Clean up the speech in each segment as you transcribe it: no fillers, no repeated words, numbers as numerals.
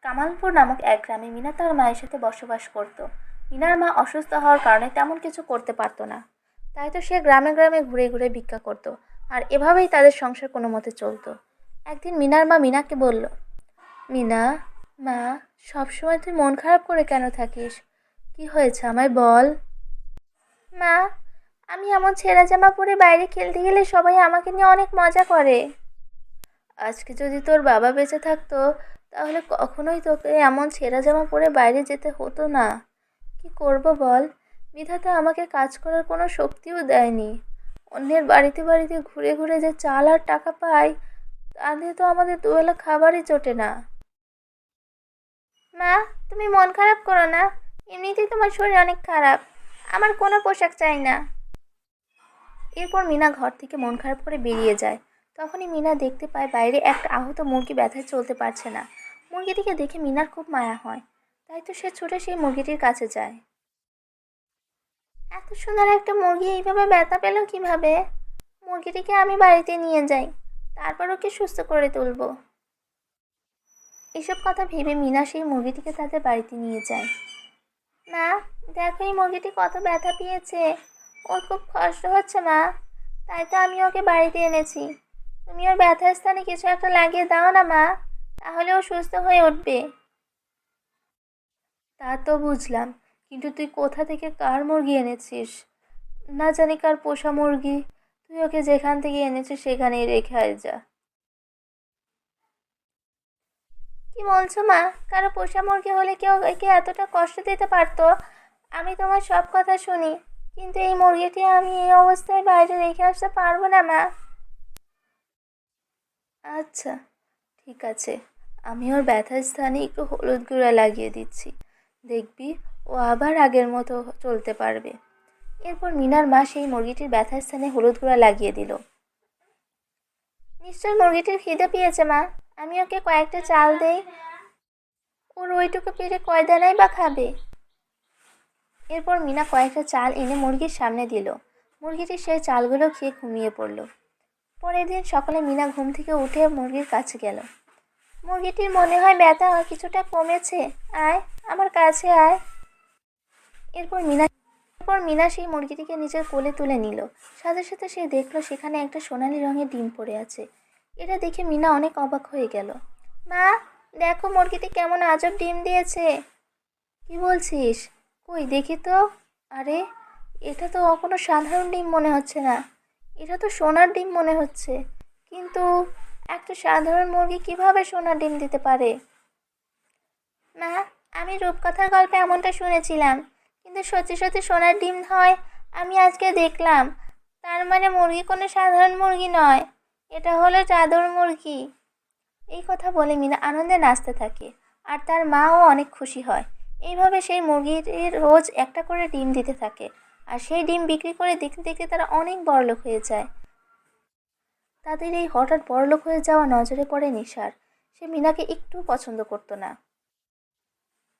কামালপুর নামক এক গ্রামে মিনা তার মায়ের সাথে বসবাস করত। মিনার মা অসুস্থ হওয়ার কারণে তেমন কিছু করতে পারতো না। তাই তো সে গ্রামে গ্রামে ঘুরে ঘুরে ভিক্ষা করত। আর এভাবেই তাদের সংসার কোনো মতে চলতো। একদিন মিনার মা মিনাকে বলল, মিনা, মা, সবসময় তুই মন খারাপ করে কেন থাকিস? কি হয়েছে আমায় বল। মা, আমি এমন ছেঁড়া জামা পরে বাইরে খেলতে গেলে সবাই আমাকে নিয়ে অনেক মজা করে। আজকে যদি তোর বাবা বেঁচে থাকতো, তাহলে কখনোই তোকে এমন ছেঁড়া জামা পরে বাইরে যেতে হতো না। কি করব বল, বিধাতা আমাকে কাজ করার কোনো শক্তিও দেয়নি। অন্যের বাড়িতে বাড়িতে ঘুরে ঘুরে যে চাল আর টাকা পাই, তা দিয়ে তো আমাদের দুবেলা খাবারই জোটে না। মা, তুমি মন খারাপ করো না। এমনিতেই তোমার শরীর অনেক খারাপ। আমার কোনো পোশাক চাই না। এরপর মিনা ঘর থেকে মন খারাপ করে বেরিয়ে যায়। তখনই মিনা দেখতে পায় বাইরে একটা আহত মুরগি ব্যথায় চলতে পারছে না। মুরগিটিকে দেখে মিনার খুব মায়া হয়। তাই তো সে ছুটে সেই মুরগিটির কাছে যায়। এত সুন্দর একটা মুরগি এইভাবে ব্যথা পেল কিভাবে? মুরগিটিকে আমি বাড়িতে নিয়ে যাই, তারপর ওকে সুস্থ করে তুলবো। এসব কথা ভেবে মিনা সেই মুরগিটিকে তাদের বাড়িতে নিয়ে যায়। মা, দেখো এই মুরগিটি কত ব্যথা পেয়েছে। ওর খুব কষ্ট হচ্ছে মা, তাই তো আমি ওকে বাড়িতে এনেছি। তুমি ওর ব্যথার স্থানে কিছু একটা লাগিয়ে দাও না মা, তাহলে ও সুস্থ হয়ে উঠবে। তা তো বুঝলাম, কিন্তু তুই কোথা থেকে কার মুরগি এনেছিস? না জানি কার পোষা মুরগি। তুই ওকে যেখান থেকে এনেছিস সেখানেই রেখে আয় যা। কি বলছো মা? কারো পোষা মুরগি হলে কেউ একে এতটা কষ্ট দিতে পারতো? আমি তোমার সব কথা শুনি, কিন্তু এই মুরগিটি আমি এই অবস্থায় বাইরে রেখে আসতে পারবো না মা। আচ্ছা, ঠিক আছে, আমি ওর ব্যথার স্থানে একটু হলুদ গুঁড়া লাগিয়ে দিচ্ছি। দেখবি ও আবার আগের মতো চলতে পারবে। এরপর মিনার মা সেই মুরগিটির ব্যথার স্থানে হলুদ গুঁড়া লাগিয়ে দিল। নিশ্চয় মুরগিটির খিদে পেয়েছে মা, আমি ওকে কয়েকটা চাল দেই। ওর ওইটুকু পেরে কয় দানাই বা খাবে। এরপর মিনা কয়েকটা চাল এনে মুরগির সামনে দিল। মুরগিটি সেই চালগুলো খেয়ে ঘুমিয়ে পড়ল। পরের দিন সকালে মিনা ঘুম থেকে উঠে মুরগির কাছে গেল। মুরগিটির মনে হয় ব্যথা কিছুটা কমেছে। আয়, আমার কাছে আয়। এরপর মিনা সেই মুরগিটিকে নিজের কোলে তুলে নিল। সাথে সাথে সে দেখলো সেখানে একটা সোনালী রঙের ডিম পড়ে আছে। এটা দেখে মিনা অনেক অবাক হয়ে গেল। মা, দেখো মুরগিটি কেমন আজব ডিম দিয়েছে। কি বলছিস? কই দেখি তো। আরে, এটা তো কোনো সাধারণ ডিম মনে হচ্ছে না। এটা তো সোনার ডিম মনে হচ্ছে। কিন্তু একটা সাধারণ মুরগি কিভাবে সোনার ডিম দিতে পারে? মা, আমি রূপকথার গল্পে এমনটা শুনেছিলাম, কিন্তু সত্যি সত্যি সোনার ডিম হয় আমি আজকে দেখলাম। তার মানে মুরগি কোনো সাধারণ মুরগি নয়, এটা হলো জাদুর মুরগি। এই কথা বলে মিনা আনন্দে নাচতে থাকে। আর তার মাও অনেক খুশি হয়। এইভাবে সেই মুরগির রোজ একটা করে ডিম দিতে থাকে। আর সেই ডিম বিক্রি করে দেখতে দেখতে তারা অনেক বড়লোক হয়ে যায়। তাদের এই হঠাৎ বড়লোক হয়ে যাওয়া নজরে পড়ে নিশার। সে মিনাকে একটু পছন্দ করতো না।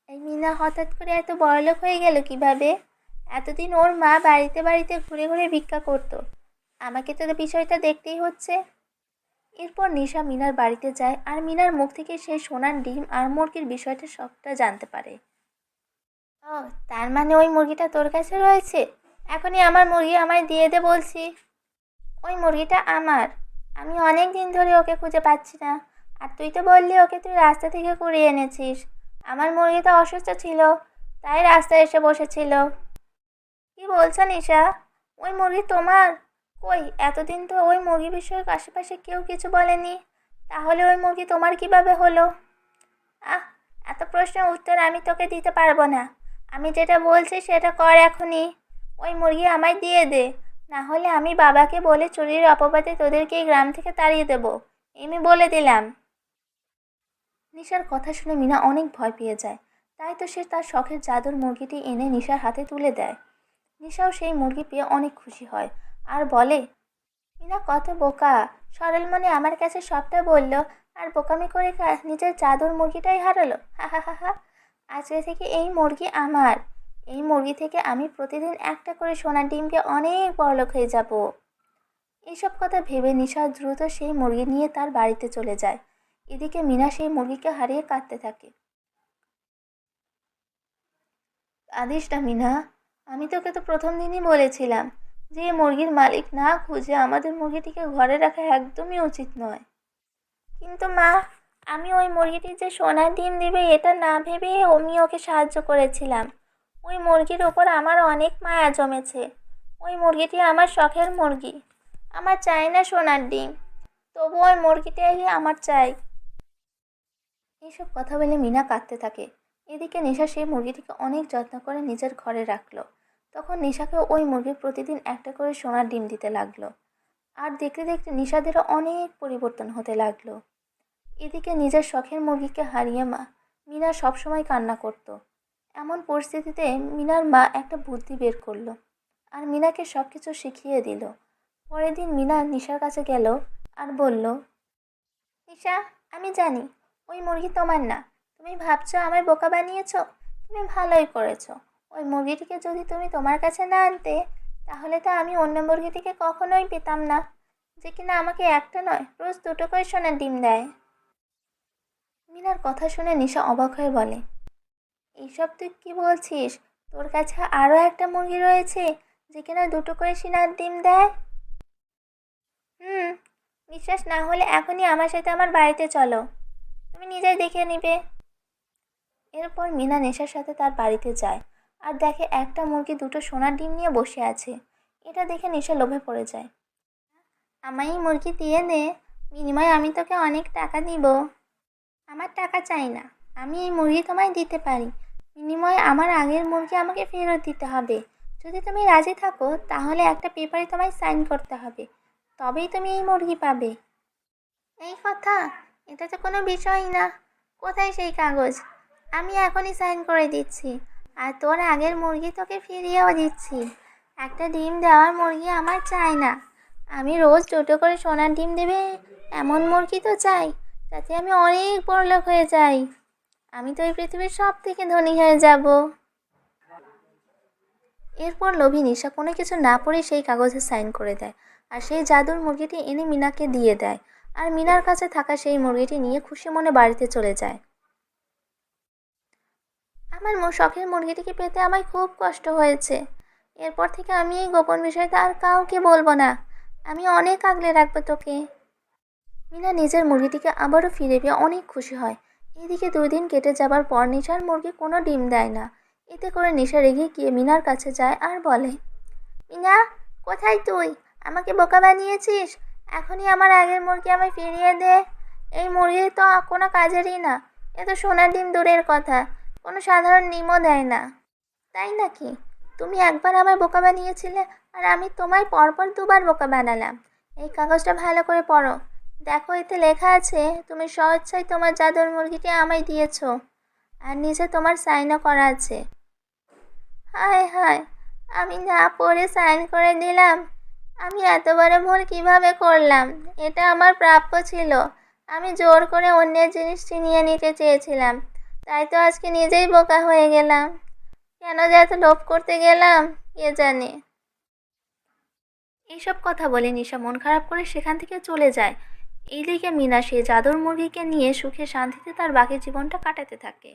এই মিনা হঠাৎ করে এত বড়লোক হয়ে গেল কিভাবে? এতদিন ওর মা বাড়িতে বাড়িতে ঘুরে ঘুরে ভিক্ষা করতো। আমাকে তো বিষয়টা দেখতেই হচ্ছে। এরপর নিশা মিনার বাড়িতে যায় আর মিনার মুখ থেকে সেই সোনার ডিম আর মুরগির বিষয়টা সবটা জানতে পারে। ও, তার মানে ওই মুরগিটা তোর কাছে রয়েছে? এখনই আমার মুরগি আমায় দিয়ে দে বলছি। ওই মুরগিটা আমার। আমি অনেক দিন ধরে ওকে খুঁজে পাচ্ছি না। আর তুই তো বললি ওকে তুই রাস্তা থেকে কুড়িয়ে এনেছিস। আমার মুরগিটা অসুস্থ ছিল, তাই রাস্তায় এসে বসেছিল। কি বলছো নিশা? ওই মুরগি তোমার? কই, এতদিন তো ওই মুরগি বিষয়ে আশেপাশে কেউ কিছু বলেনি। তাহলে ওই মুরগি তোমার কিভাবে হলো? আহ, এত প্রশ্নের উত্তর আমি তোকে দিতে পারবো না। আমি যেটা বলছি সেটা কর এখনই। ওই মুরগি আমায় দিয়ে দে, না হলে আমি বাবাকে বলে চুরির অপবাদে তোদেরকে এই গ্রাম থেকে তাড়িয়ে দেবো। আমি বলে দিলাম। নিশার কথা শুনে মিনা অনেক ভয় পেয়ে যায়। তাই তো সে তার শখের জাদুর মুরগিটি এনে নিশার হাতে তুলে দেয়। নিশাও সেই মুরগি পেয়ে অনেক খুশি হয় আর বলে, মিনা কত বোকা, সরল মনে আমার কাছে সবটা বলল, আর বোকামি করে নিজের জাদুর মুরগিটাই হারালো। হা হা হা হা। আজকে থেকে এই মুরগি আমার। এই মুরগি থেকে আমি প্রতিদিন একটা করে সোনার ডিমকে অনেক বড়লোক হয়ে যাব। এইসব কথা ভেবে নিশা দ্রুত সেই মুরগি নিয়ে তার বাড়িতে চলে যায়। এদিকে মিনা সেই মুরগিকে হারিয়ে কাঁদতে থাকে। কাঁদিস না মিনা, আমি তোকে তো প্রথম দিনই বলেছিলাম যে এই মুরগির মালিক না খুঁজে আমাদের মুরগিটিকে ঘরে রাখা একদমই উচিত নয়। কিন্তু মা, আমি ওই মুরগিটি যে সোনার ডিম দিবে এটা না ভেবে আমি ওকে সাহায্য করেছিলাম। ওই মুরগির ওপর আমার অনেক মায়া জমেছে। ওই মুরগিটি আমার শখের মুরগি। আমার চাই না সোনার ডিম, তবু ওই মুরগিটাই আমার চাই। এইসব কথা বলে মিনা কাঁদতে থাকে। এদিকে নিশা সেই মুরগিটিকে অনেক যত্ন করে নিজের ঘরে রাখলো। তখন নিশাকে ওই মুরগি প্রতিদিন একটা করে সোনার ডিম দিতে লাগলো। আর দেখতে দেখতে নিশাদেরও অনেক পরিবর্তন হতে লাগলো। এদিকে নিজের শখের মুরগিকে হারিয়ে মিনা সবসময় কান্না করত। এমন পরিস্থিতিতে মিনার মা একটা বুদ্ধি বের করলো আর মিনাকে সব কিছু শিখিয়ে দিল। পরের দিন মিনা নিশার কাছে গেল আর বলল, নিশা, আমি জানি ওই মুরগি তোমার না। তুমি ভাবছো আমায় বোকা বানিয়েছো। তুমি ভালোই করেছো। ওই মুরগিটিকে যদি তুমি তোমার কাছে না আনতে, তাহলে তো আমি অন্য মুরগিটিকে কখনোই পেতাম না, যে কিনা আমাকে একটা নয় রোজ দুটো করে সোনার ডিম দেয়। মিনার কথা শুনে নিশা অবাক হয়ে বলে, এইসব তুই কি বলছিস? তোর কাছে আরও একটা মুরগি রয়েছে যে কিনা দুটো করে সোনার ডিম দেয়? হুম, বিশ্বাস না হলে এখনই আমার সাথে আমার বাড়িতে চলো, তুমি নিজেই দেখে নিবে। এরপর মিনা নেশার সাথে তার বাড়িতে যায় আর দেখে একটা মুরগি দুটো সোনার ডিম নিয়ে বসে আছে। এটা দেখে নেশা লোভে পড়ে যায়। আমায় এই মুরগি দিয়ে দে, বিনিময়ে আমি তোকে অনেক টাকা দিব। আমার টাকা চাই না, আমি এই মুরগি তোমায় দিতে পারি। বিনিময়ে আমার আগের মুরগি আমাকে ফেরত দিতে হবে। যদি তুমি রাজি থাকো তাহলে একটা পেপারে তোমায় সাইন করতে হবে, তবেই তুমি এই মুরগি পাবে। এই কথা? এটা তো কোনো বিষয়ই না। কোথায় সেই কাগজ? আমি এখনই সাইন করে দিচ্ছি, আর তোর আগের মুরগি তোকে ফিরিয়েও দিচ্ছি। একটা ডিম দেওয়ার মুরগি আমার চাই না। আমি রোজ দুটো করে সোনার ডিম দেবে এমন মুরগি তো চাই, যাতে আমি অনেক বড়লোক হয়ে যাই। আমি তো এই পৃথিবীর সব থেকে ধনী হয়ে যাব। এরপর লোভী নিশা কোনো কিছু না পড়ে সেই কাগজে সাইন করে দেয় আর সেই জাদুর মুরগিটি এনে মিনাকে দিয়ে দেয়। আর মিনার কাছে থাকা সেই মুরগিটি নিয়ে খুশি মনে বাড়িতে চলে যায়। আমার শখের মুরগিটিকে পেতে আমায় খুব কষ্ট হয়েছে। এরপর থেকে আমি এই গোপন বিষয়টা আর কাউকে বলবো না। আমি অনেক আগলে রাখবো তোকে। মিনা নিজের মুরগিটিকে আবারও ফিরে পেয়ে অনেক খুশি হয়। এদিকে 2 দিন কেটে যাবার পর নিশার মুরগি কোনো ডিম দেয় না। এতে করে নিশা রেগে গিয়ে মিনার কাছে যায় আর বলে, মিনা, কোথায় তুই? আমাকে বোকা বানিয়েছিস। এখনই আমার আগের মুরগি আমায় ফিরিয়ে দে। এই মুরগি তো কোনো কাজেরই না। এ তো সোনার ডিম দূরের কথা, কোনো সাধারণ ডিমও দেয় না। তাই নাকি? তুমি একবার আমায় বোকা বানিয়েছিলে আর আমি তোমায় পরপর 2বার বোকা বানালাম। এই কাগজটা ভালো করে পড়ো। দেখো, এতে লেখা আছে তুমি স্বেচ্ছায় তোমার জাদুর মুরগিটি আমায় দিয়েছো, আর নিচে তোমার সাইনও করা আছে। হায় হায়, আমি না পড়ে সাইন করে দিলাম। আমি এত বড় ভুল কিভাবে করলাম? এটা আমার প্রাপ্য ছিল। আমি জোর করে অন্যের জিনিস ছিনিয়ে নিতে চেয়েছিলাম, তাই তো আজকে নিজেই বোকা হয়ে গেলাম। কেন যে এত লোভ করতে গেলাম কে জানে। এইসব কথা বলে নিশা মন খারাপ করে সেখান থেকে চলে যায়। এইদিকে মিনা সেই জাদুর মুরগিকে নিয়ে সুখে শান্তিতে তার বাকি জীবনটা কাটাতে থাকে।